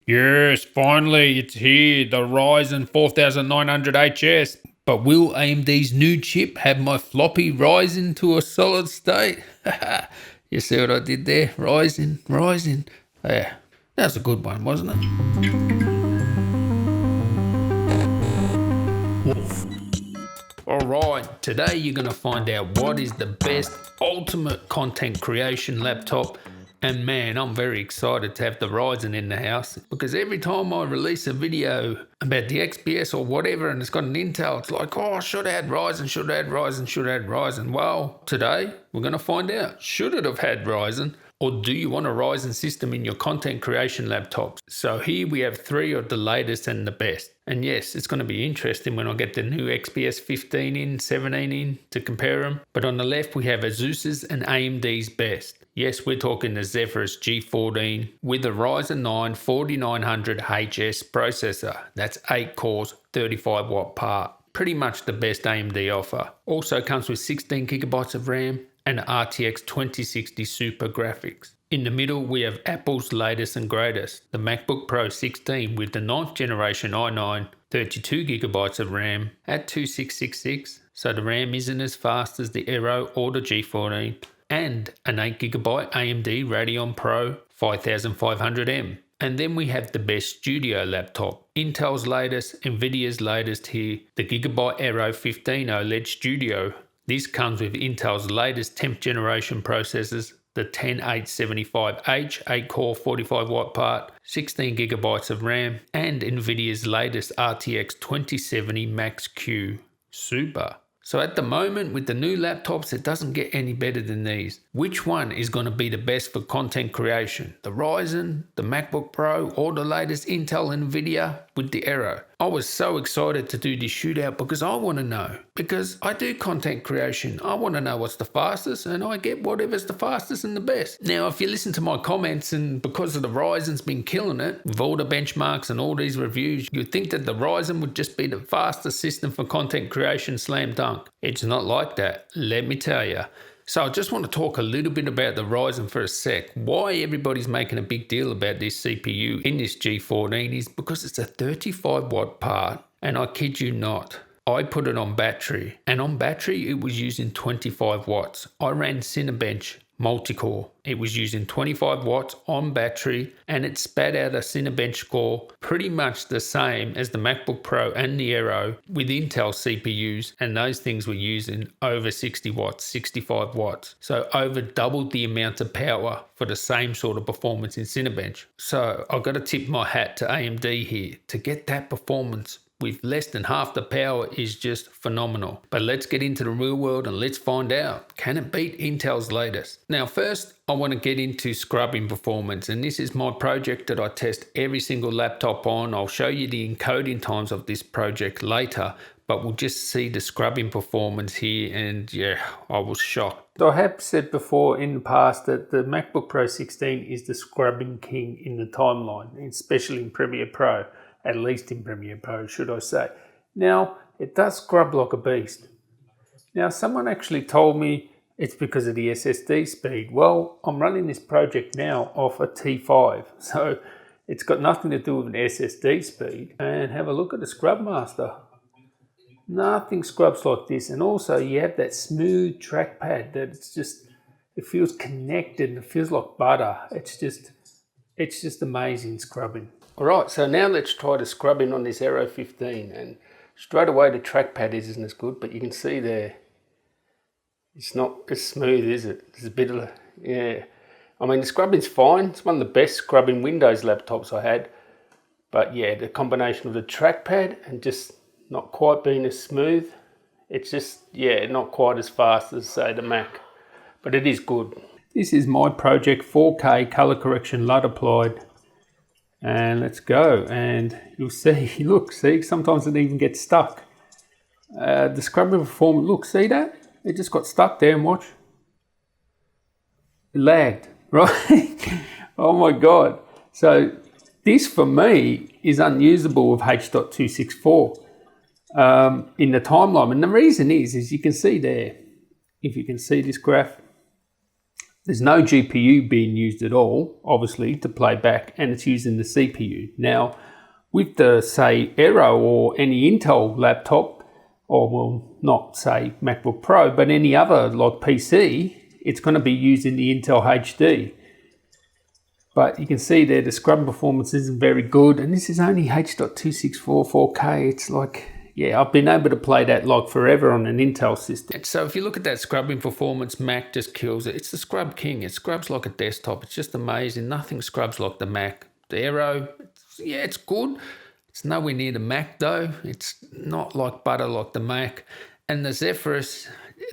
Yes, finally, it's here, the Ryzen 4900HS. But will AMD's new chip have my floppy Ryzen to a solid state? You see what I did there? Ryzen. Yeah, that was a good one, wasn't it? Alright, today you're going to find out what is the best ultimate content creation laptop. And man, I'm very excited to have the Ryzen in the house, because every time I release a video about the XPS or whatever and it's got an Intel, it's like, oh, should have had Ryzen. Well, today we're going to find out, should it have had Ryzen? Or do you want a Ryzen system in your content creation laptops? So here we have 3 of the latest and the best. And yes, it's going to be interesting when I get the new XPS 15 in, 17 in to compare them. But on the left we have ASUS's and AMD's best. Yes, we're talking the Zephyrus G14 with a Ryzen 9 4900HS processor. That's 8 cores, 35 watt part. Pretty much the best AMD offer. Also comes with 16 gigabytes of RAM and RTX 2060 Super graphics. In the middle we have Apple's latest and greatest, the MacBook Pro 16 with the 9th generation i9, 32 gigabytes of RAM at 2666, so the RAM isn't as fast as the Aero or the G14, and an 8 gigabyte AMD Radeon Pro 5500M. And then we have the best studio laptop, Intel's latest, Nvidia's latest here, the Gigabyte Aero 15 OLED Studio. This comes with Intel's latest 10th generation processors, the 10875H 8-core 45 watt part, 16 gigabytes of RAM, and Nvidia's latest RTX 2070 Max-Q Super. So at the moment with the new laptops, it doesn't get any better than these. Which one is going to be the best for content creation? The Ryzen, the MacBook Pro, or the latest Intel Nvidia with the Aero? I was so excited to do this shootout because I want to know. Because I do content creation. I want to know what's the fastest, and I get whatever's the fastest and the best. Now, if you listen to my comments, and because of the Ryzen's been killing it, with all the benchmarks and all these reviews, you'd think that the Ryzen would just be the fastest system for content creation, slam dunk. It's not like that, let me tell you. So I just want to talk a little bit about the Ryzen for a sec. Why everybody's making a big deal about this CPU in this G14 is because it's a 35 watt part, and I kid you not, I put it on battery, and on battery it was using 25 watts. I ran Cinebench multi-core. It was using 25 watts on battery, and it spat out a Cinebench score pretty much the same as the MacBook Pro and the Aero with Intel CPUs, and those things were using over 60 watts, 65 watts. So over doubled the amount of power for the same sort of performance in Cinebench. So I've got to tip my hat to AMD here. To get that performance with less than half the power is just phenomenal. But let's get into the real world and let's find out, can it beat Intel's latest? Now first, I want to get into scrubbing performance, and this is my project that I test every single laptop on. I'll show you the encoding times of this project later, but we'll just see the scrubbing performance here, and yeah, I was shocked. I have said before in the past that the MacBook Pro 16 is the scrubbing king in the timeline, especially in Premiere Pro. At least in Premiere Pro, should I say. Now, it does scrub like a beast. Now, someone actually told me it's because of the SSD speed. Well, I'm running this project now off a T5, so it's got nothing to do with an SSD speed. And have a look at the Scrub Master. Nothing scrubs like this. And also, you have that smooth trackpad that it's just, it feels connected and it feels like butter. It's just amazing scrubbing. Alright, so now let's try the scrubbing on this Aero 15, and straight away the trackpad isn't as good, but you can see there, it's not as smooth, is it? There's a bit of, yeah. I mean, the scrubbing's fine. It's one of the best scrubbing Windows laptops I had, but yeah, the combination of the trackpad and just not quite being as smooth, it's just, yeah, not quite as fast as, say, the Mac, but it is good. This is my project, 4K color correction LUT applied. And let's go, and you'll see, look, see, sometimes it even gets stuck. The scrubbing performance, look, see that? It just got stuck there, and watch. It lagged, right? Oh my God. So this for me is unusable with H.264 in the timeline. And the reason is you can see there, if you can see this graph, There's no GPU being used at all, obviously, to play back, and it's using the CPU. Now, with the, say, Aero or any Intel laptop, or well, not say MacBook Pro, but any other like PC, it's going to be using the Intel HD. But you can see there the scrubbing performance isn't very good, and this is only H.264 4K. It's like, yeah, I've been able to play that like forever on an Intel system. So if you look at that scrubbing performance, Mac just kills it. It's the scrub king. It scrubs like a desktop. It's just amazing. Nothing scrubs like the Mac. The Aero, it's good. It's nowhere near the Mac though. It's not like butter like the Mac. And the Zephyrus,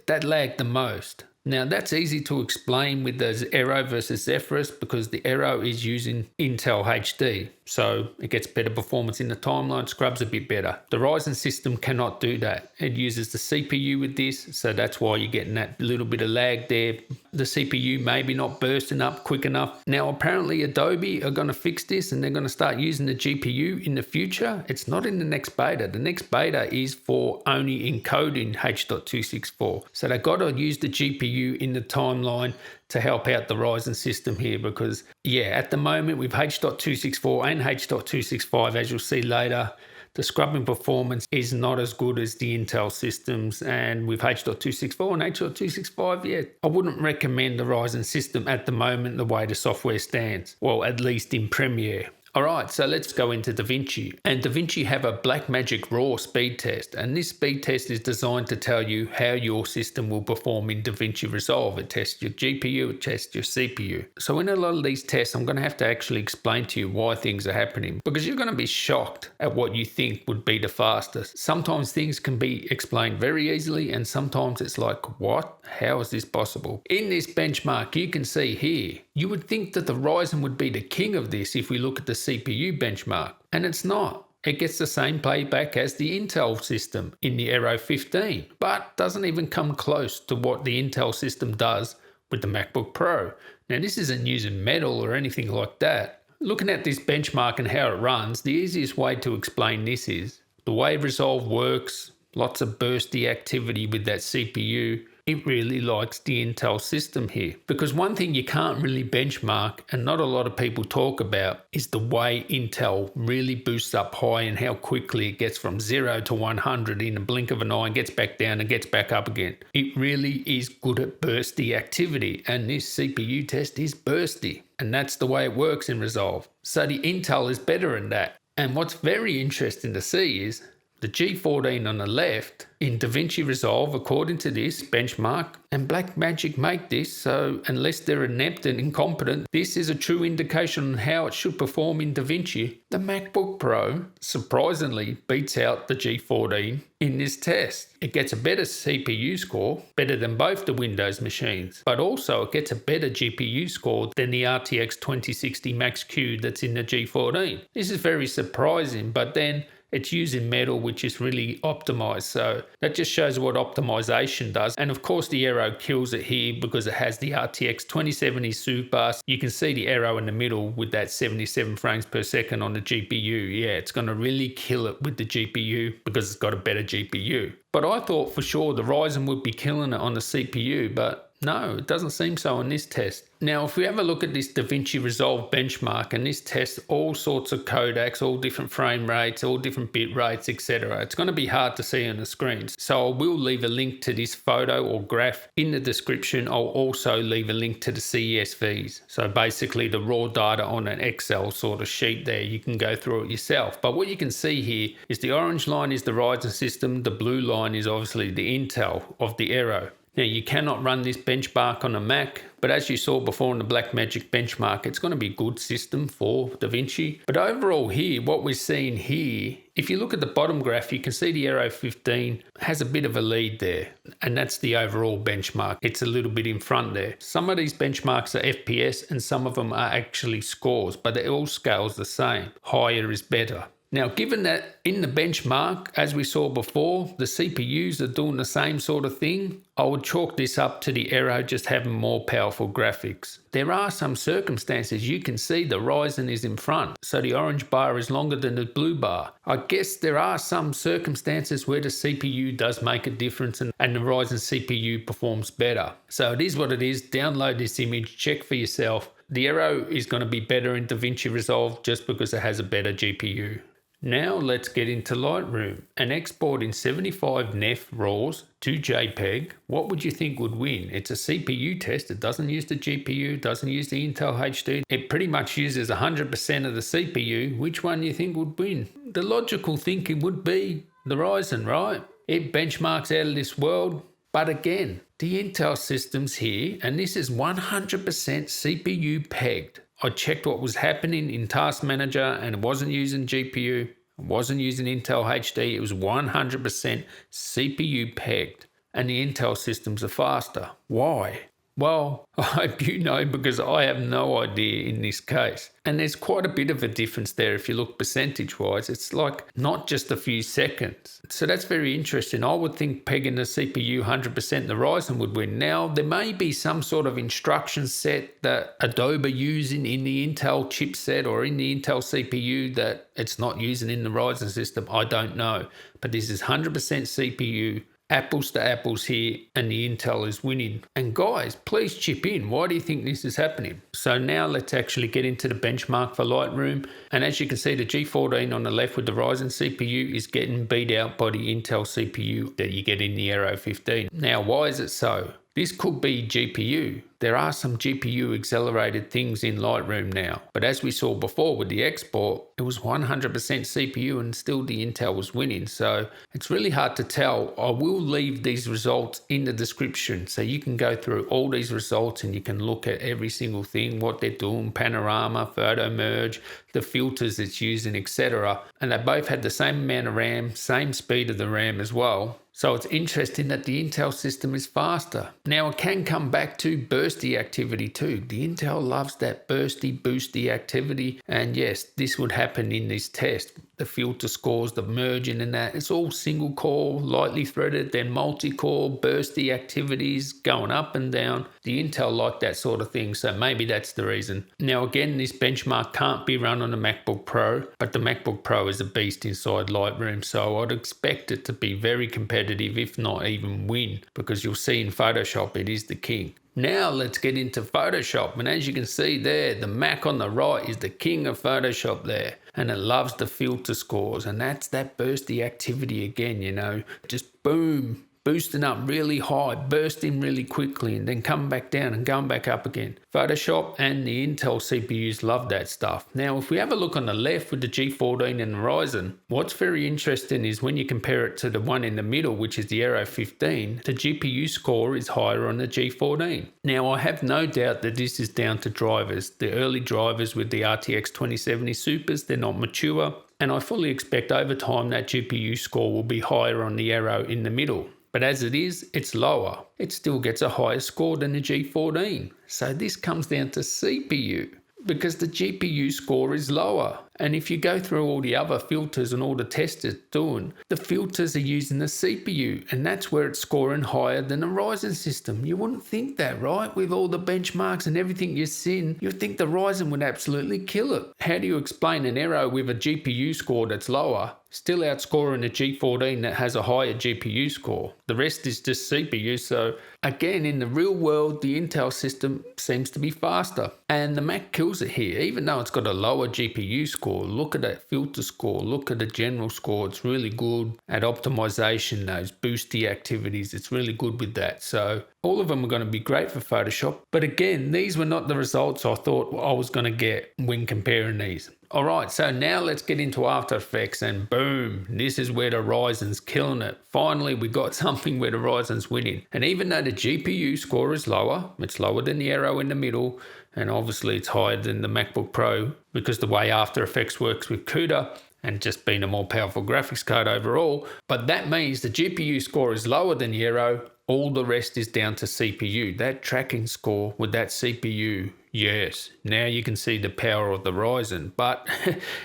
that lagged the most. Now that's easy to explain with the Aero versus Zephyrus because the Aero is using Intel HD. So it gets better performance in the timeline, scrubs a bit better. The Ryzen system cannot do that. It uses the CPU with this, so that's why you're getting that little bit of lag there. The CPU maybe not bursting up quick enough. Now apparently Adobe are going to fix this and they're going to start using the GPU in the future. It's not in the next beta. The next beta is for only encoding H.264. So they've got to use the GPU in the timeline to help out the Ryzen system here because, yeah, at the moment with H.264 and H.265, as you'll see later, the scrubbing performance is not as good as the Intel systems. And with H.264 and H.265, yeah, I wouldn't recommend the Ryzen system at the moment the way the software stands. Well, at least in Premiere. Alright, so let's go into DaVinci. And DaVinci have a Blackmagic Raw speed test, and this speed test is designed to tell you how your system will perform in DaVinci Resolve. It tests your GPU, it tests your CPU. So in a lot of these tests, I'm going to have to actually explain to you why things are happening, because you're going to be shocked at what you think would be the fastest. Sometimes things can be explained very easily, and sometimes it's like, what? How is this possible? In this benchmark, you can see here, you would think that the Ryzen would be the king of this if we look at the CPU benchmark, and it's not. It gets the same playback as the Intel system in the Aero 15, but doesn't even come close to what the Intel system does with the MacBook Pro. Now this isn't using metal or anything like that. Looking at this benchmark and how it runs, the easiest way to explain this is the way Resolve works, lots of bursty activity with that CPU. It really likes the Intel system here. Because one thing you can't really benchmark and not a lot of people talk about is the way Intel really boosts up high and how quickly it gets from 0 to 100 in a blink of an eye and gets back down and gets back up again. It really is good at bursty activity, and this CPU test is bursty. And that's the way it works in Resolve. So the Intel is better in that. And what's very interesting to see is the G14 on the left in DaVinci Resolve, according to this benchmark, and Blackmagic make this, so unless they're inept and incompetent, this is a true indication on how it should perform in DaVinci. The MacBook Pro surprisingly beats out the G14 in this test. It gets a better CPU score, better than both the Windows machines, but also it gets a better GPU score than the RTX 2060 Max-Q that's in the G14. This is very surprising, but then it's using metal, which is really optimized. So that just shows what optimization does. And of course, the Aero kills it here because it has the RTX 2070 Super. You can see the Aero in the middle with that 77 frames per second on the GPU. Yeah, it's going to really kill it with the GPU because it's got a better GPU. But I thought for sure the Ryzen would be killing it on the CPU, but no, it doesn't seem so in this test. Now, if we have a look at this DaVinci Resolve benchmark, and this tests all sorts of codecs, all different frame rates, all different bit rates, etc., it's going to be hard to see on the screens. So I will leave a link to this photo or graph in the description. I'll also leave a link to the CSVs. So basically the raw data on an Excel sort of sheet there. You can go through it yourself. But what you can see here is the orange line is the Ryzen system. The blue line is obviously the Intel of the Aero. Now, you cannot run this benchmark on a Mac, but as you saw before in the Blackmagic benchmark, it's going to be a good system for DaVinci. But overall here, what we're seeing here, if you look at the bottom graph, you can see the Aero 15 has a bit of a lead there, and that's the overall benchmark. It's a little bit in front there. Some of these benchmarks are FPS and some of them are actually scores, but it all scales the same. Higher is better. Now, given that in the benchmark, as we saw before, the CPUs are doing the same sort of thing, I would chalk this up to the Aero just having more powerful graphics. There are some circumstances you can see the Ryzen is in front, so the orange bar is longer than the blue bar. I guess there are some circumstances where the CPU does make a difference and the Ryzen CPU performs better. So it is what it is. Download this image, check for yourself. The Aero is going to be better in DaVinci Resolve just because it has a better GPU. Now let's get into Lightroom and exporting 75 NEF RAWs to JPEG. What would you think would win? It's a CPU test. It doesn't use the GPU, doesn't use the Intel HD. It pretty much uses 100% of the CPU. Which one do you think would win? The logical thinking would be the Ryzen, right? It benchmarks out of this world. But again, the Intel system's here, and this is 100% CPU pegged. I checked what was happening in Task Manager and it wasn't using GPU, it wasn't using Intel HD, it was 100% CPU pegged. And the Intel systems are faster. Why? Well, I hope you know because I have no idea in this case. And there's quite a bit of a difference there if you look percentage-wise. It's like not just a few seconds. So that's very interesting. I would think pegging the CPU 100% the Ryzen would win. Now, there may be some sort of instruction set that Adobe using in the Intel chipset or in the Intel CPU that it's not using in the Ryzen system. I don't know. But this is 100% CPU. Apples to apples here, and the Intel is winning. And guys, please chip in. Why do you think this is happening? So now let's actually get into the benchmark for Lightroom. And as you can see, the G14 on the left with the Ryzen CPU is getting beat out by the Intel CPU that you get in the Aero 15. Now, why is it so? This could be GPU. There are some GPU accelerated things in Lightroom now, but as we saw before with the export, it was 100% CPU and still the Intel was winning. So it's really hard to tell. I will leave these results in the description so you can go through all these results and you can look at every single thing, what they're doing, panorama, photo merge, the filters it's using, etc. And they both had the same amount of RAM, same speed of the RAM as well. So it's interesting that the Intel system is faster. Now it can come back to bursty activity too. The Intel loves that bursty, boosty activity. And yes, this would happen in this test. The filter scores, the merging and that, it's all single core, lightly threaded, then multi-core, bursty activities going up and down. The Intel like that sort of thing, so maybe that's the reason. Now again, this benchmark can't be run on a MacBook Pro, but the MacBook Pro is a beast inside Lightroom, so I'd expect it to be very competitive, if not even win, because you'll see in Photoshop it is the king. Now let's get into Photoshop, and as you can see there, the Mac on the right is the king of Photoshop there, and it loves the filter scores, and that's that bursty activity again, you know, just boom, boosting up really high, bursting really quickly, and then coming back down and going back up again. Photoshop and the Intel CPUs love that stuff. Now, if we have a look on the left with the G14 and the Ryzen, what's very interesting is when you compare it to the one in the middle, which is the Aero 15, the GPU score is higher on the G14. Now, I have no doubt that this is down to drivers. The early drivers with the RTX 2070 Supers, they're not mature, and I fully expect over time that GPU score will be higher on the Aero in the middle. But as it is, it's lower. It still gets a higher score than the G14. So this comes down to CPU because the GPU score is lower. And if you go through all the other filters and all the tests it's doing, the filters are using the CPU, and that's where it's scoring higher than the Ryzen system. You wouldn't think that, right? With all the benchmarks and everything you've seen, you'd think the Ryzen would absolutely kill it. How do you explain an Aero with a GPU score that's lower still outscoring the G14 that has a higher GPU score? The rest is just CPU. So again, in the real world, the Intel system seems to be faster, and the Mac kills it here. Even though it's got a lower GPU score, look at that filter score, look at the general score. It's really good at optimization, those boosty activities. It's really good with that. So all of them are going to be great for Photoshop. But again, these were not the results I thought I was going to get when comparing these. All right, so now let's get into After Effects, and boom, this is where the Ryzen's killing it. Finally, we got something where the Ryzen's winning. And even though the GPU score is lower, it's lower than the Aero in the middle, and obviously it's higher than the MacBook Pro because the way After Effects works with CUDA and just being a more powerful graphics card overall. But that means the GPU score is lower than the Aero. All the rest is down to CPU. That tracking score with that CPU, Yes, now you can see the power of the Ryzen, but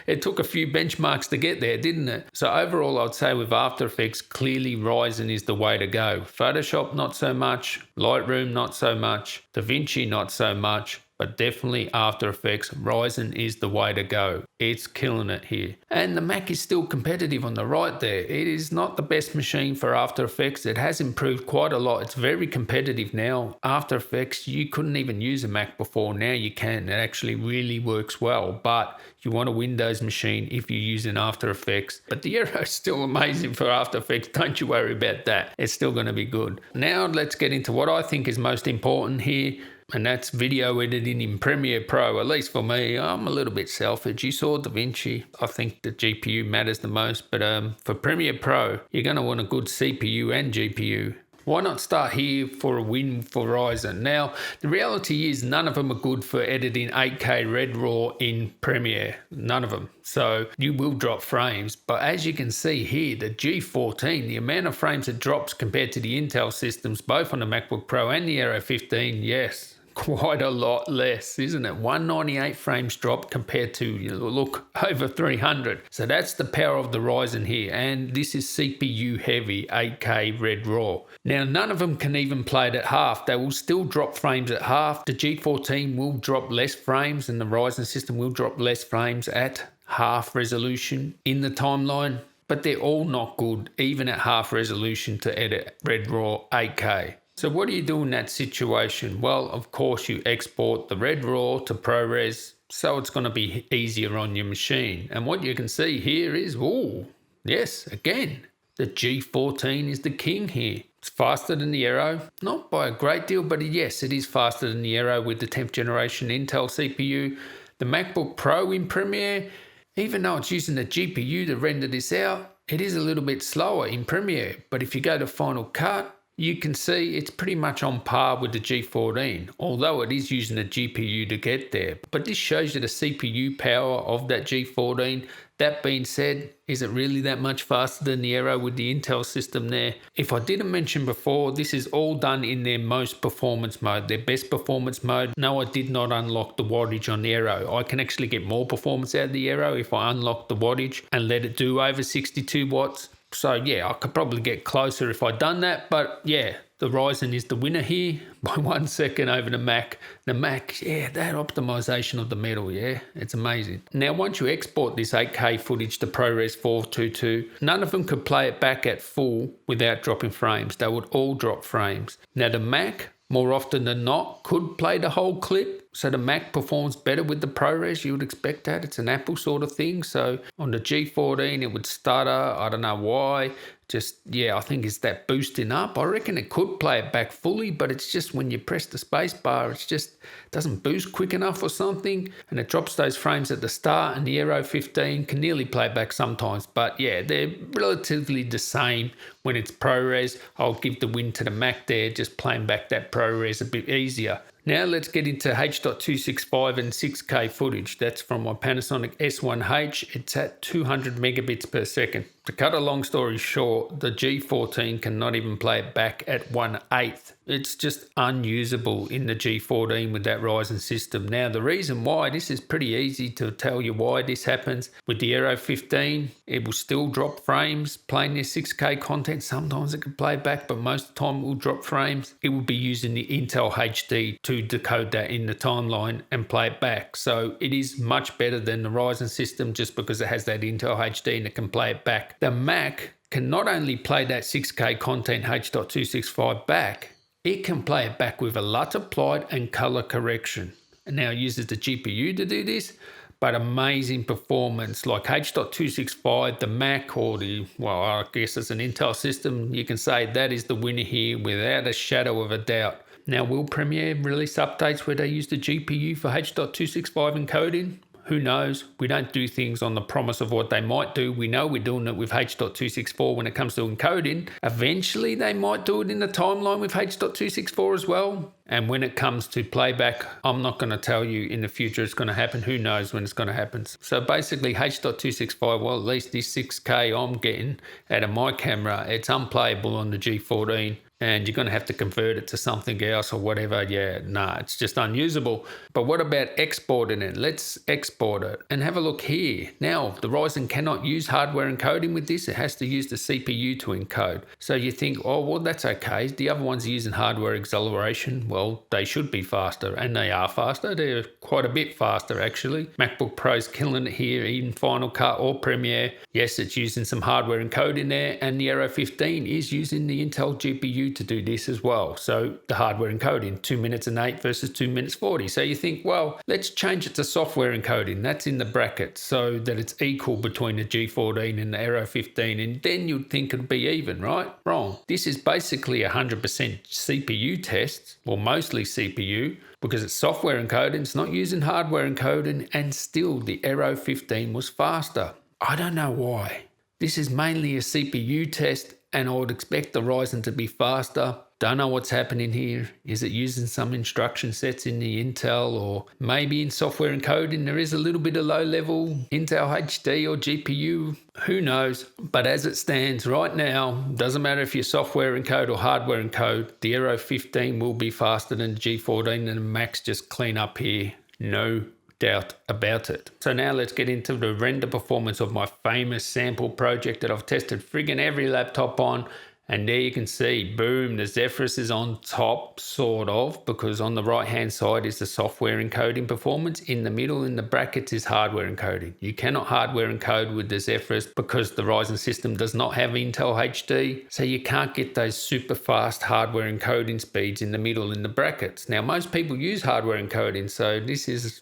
it took a few benchmarks to get there, didn't it? So overall, I'd say with After Effects, clearly Ryzen is the way to go. Photoshop, not so much. Lightroom, not so much. DaVinci, not so much. But definitely After Effects, Ryzen is the way to go. It's killing it here. And the Mac is still competitive on the right there. It is not the best machine for After Effects. It has improved quite a lot. It's very competitive now. After Effects, you couldn't even use a Mac before. Now you can. It actually really works well. But you want a Windows machine if you're using After Effects. But the Aero is still amazing for After Effects. Don't you worry about that. It's still going to be good. Now let's get into what I think is most important here. And that's video editing in Premiere Pro. At least for me, I'm a little bit selfish. You saw DaVinci. I think the GPU matters the most. But for Premiere Pro, you're going to want a good CPU and GPU. Why not start here for a win for Ryzen? Now, the reality is none of them are good for editing 8K Red RAW in Premiere. None of them. So you will drop frames. But as you can see here, the G14, the amount of frames it drops compared to the Intel systems, both on the MacBook Pro and the Aero 15, yes, quite a lot less, isn't it? 198 frames drop compared to, look, over 300. So that's the power of the Ryzen here. And this is CPU heavy 8K Red RAW. Now, none of them can even play it at half. They will still drop frames at half. The G14 will drop less frames and the Ryzen system will drop less frames at half resolution in the timeline. But they're all not good, even at half resolution, to edit Red RAW 8K. So what do you do in that situation? Well, of course, you export the Red RAW to ProRes, so it's going to be easier on your machine. And what you can see here is, oh, yes, again, the G14 is the king here. It's faster than the Aero, not by a great deal, but yes, it is faster than the Aero with the 10th generation Intel CPU. The MacBook Pro in Premiere, even though it's using the GPU to render this out, it is a little bit slower in Premiere. But if you go to Final Cut, you can see it's pretty much on par with the G14, although it is using a GPU to get there. But this shows you the CPU power of that G14. That being said, is it really that much faster than the Aero with the Intel system there? If I didn't mention before, this is all done in their most performance mode, their best performance mode. No, I did not unlock the wattage on the Aero. I can actually get more performance out of the Aero if I unlock the wattage and let it do over 62 watts. So yeah, I could probably get closer if I'd done that, but yeah, the Ryzen is the winner here by 1 second over the Mac. The Mac, yeah, that optimization of the metal, yeah, it's amazing. Now, once you export this 8K footage to ProRes 422, none of them could play it back at full without dropping frames. They would all drop frames. Now, the Mac, more often than not, could play the whole clip. So the Mac performs better with the ProRes. You would expect that. It's an Apple sort of thing. So on the G14, it would stutter. I don't know why. Just, yeah, I think it's that boosting up. I reckon it could play it back fully, but it's just when you press the space bar, it's just doesn't boost quick enough or something. And it drops those frames at the start, and the Aero 15 can nearly play back sometimes. But yeah, they're relatively the same when it's ProRes. I'll give the win to the Mac there, just playing back that ProRes a bit easier. Now let's get into H.265 and 6K footage. That's from my Panasonic S1H. It's at 200 megabits per second. To cut a long story short, the G14 cannot even play it back at 1/8. It's just unusable in the G14 with that Ryzen system. Now, the reason why, this is pretty easy to tell you why this happens. With the Aero 15, it will still drop frames playing their 6K content. Sometimes it can play back, but most of the time it will drop frames. It will be using the Intel HD to decode that in the timeline and play it back. So it is much better than the Ryzen system just because it has that Intel HD and it can play it back. The Mac can not only play that 6K content H.265 back, it can play it back with a LUT applied and color correction. And now it uses the GPU to do this, but amazing performance. Like H.265, the Mac, or the, well, I guess it's an Intel system, you can say that is the winner here without a shadow of a doubt. Now, will Premiere release updates where they use the GPU for H.265 encoding? Who knows? We don't do things on the promise of what they might do. We know we're doing it with H.264 when it comes to encoding. Eventually, they might do it in the timeline with H.264 as well. And when it comes to playback, I'm not going to tell you in the future it's going to happen. Who knows when it's going to happen? So basically, H.265, well, at least this 6K I'm getting out of my camera, it's unplayable on the G14. and you're going to have to convert it to something else or whatever. Yeah, nah, it's just unusable. But what about exporting it? Let's export it and have a look here. Now, the Ryzen cannot use hardware encoding with this. It has to use the CPU to encode. So you think, oh, well, that's okay. The other ones are using hardware acceleration. Well, they should be faster, and they are faster. They're quite a bit faster, actually. MacBook Pro's killing it here in Final Cut or Premiere. Yes, it's using some hardware encoding there, and the Aero 15 is using the Intel GPU to do this as well. So the hardware encoding, 2 minutes and 8 versus 2 minutes 40. So you think, well, let's change it to software encoding. That's in the bracket so that it's equal between the G14 and the Aero 15, and then you'd think it'd be even, right? Wrong. This is basically 100% CPU test, or mostly CPU, because it's software encoding, it's not using hardware encoding, and still the Aero 15 was faster. I don't know why. This is mainly a CPU test, and I would expect the Ryzen to be faster. Don't know what's happening here. Is it using some instruction sets in the Intel, or maybe in software encoding there is a little bit of low level Intel HD or GPU? Who knows? But as it stands right now, doesn't matter if you're software encode or hardware encode, the Aero 15 will be faster than the G14, and the Macs just clean up here. No doubt about it. So now let's get into the render performance of my famous sample project that I've tested friggin' every laptop on. And there you can see, boom, the Zephyrus is on top, sort of, because on the right-hand side is the software encoding performance. In the middle, in the brackets, is hardware encoding. You cannot hardware encode with the Zephyrus because the Ryzen system does not have Intel HD, so you can't get those super fast hardware encoding speeds in the middle in the brackets. Now, most people use hardware encoding, so this is,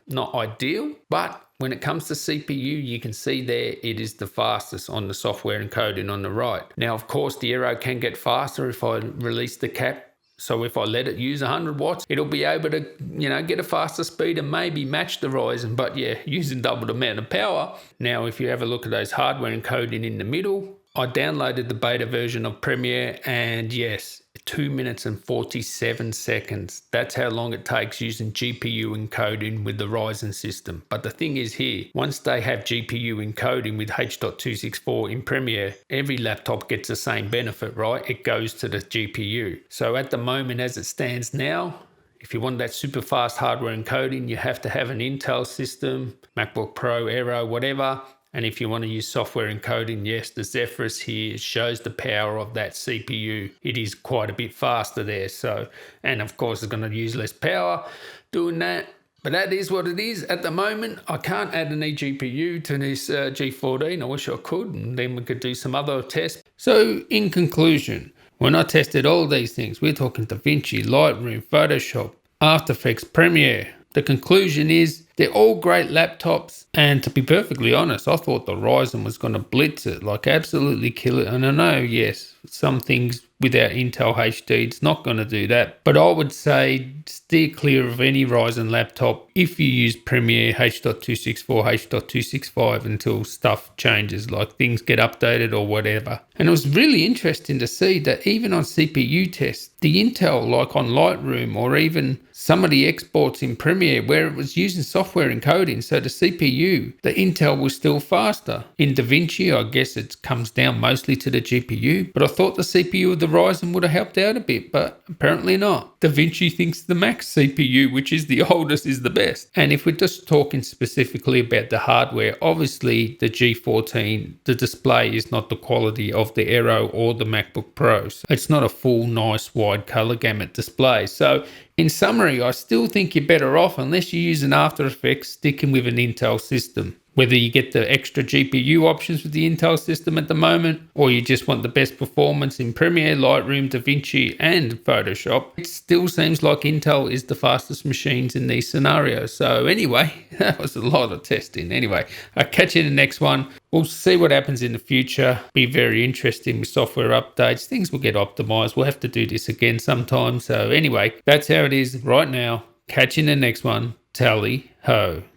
not ideal, but when it comes to CPU, you can see there it is the fastest on the software encoding on the right. Now, of course, the Aero can get faster if I release the cap. So if I let it use 100 watts, it'll be able to, get a faster speed and maybe match the Ryzen. But yeah, using double the amount of power. Now, if you have a look at those hardware encoding in the middle, I downloaded the beta version of Premiere, and yes, 2 minutes and 47 seconds. That's how long it takes using GPU encoding with the Ryzen system. But the thing is here, once they have GPU encoding with H.264 in Premiere, every laptop gets the same benefit, right? It goes to the GPU. So at the moment, as it stands now, if you want that super fast hardware encoding, you have to have an Intel system, MacBook Pro, Aero, whatever. And if you want to use software encoding, yes, the Zephyrus here shows the power of that CPU. It is quite a bit faster there. So, and of course, it's going to use less power doing that. But that is what it is at the moment. I can't add an eGPU to this G14. I wish I could, and then we could do some other tests. So in conclusion, when I tested all these things, we're talking DaVinci, Lightroom, Photoshop, After Effects, Premiere. The conclusion is they're all great laptops, and to be perfectly honest, I thought the Ryzen was going to blitz it, like absolutely kill it. And I know, yes, some things without Intel HD, it's not going to do that. But I would say steer clear of any Ryzen laptop if you use Premiere, H.264, H.265 until stuff changes, like things get updated or whatever. And it was really interesting to see that even on CPU tests, the Intel, like on Lightroom or even some of the exports in Premiere where it was using software encoding, so the CPU, the Intel was still faster. In DaVinci, I guess it comes down mostly to the GPU, but I thought the CPU of the Ryzen would have helped out a bit, but apparently not. DaVinci thinks the Max CPU, which is the oldest, is the best. And if we're just talking specifically about the hardware, obviously the G14, the display is not the quality of the Aero or the MacBook Pro. So it's not a full, nice, wide color gamut display. So in summary, I still think you're better off, unless you use an After Effects, sticking with an Intel system. Whether you get the extra GPU options with the Intel system at the moment, or you just want the best performance in Premiere, Lightroom, DaVinci, and Photoshop, it still seems like Intel is the fastest machines in these scenarios. So anyway, that was a lot of testing. Anyway, I'll catch you in the next one. We'll see what happens in the future. Be very interesting with software updates. Things will get optimized. We'll have to do this again sometime. So anyway, that's how it is right now. Catch you in the next one. Tally ho.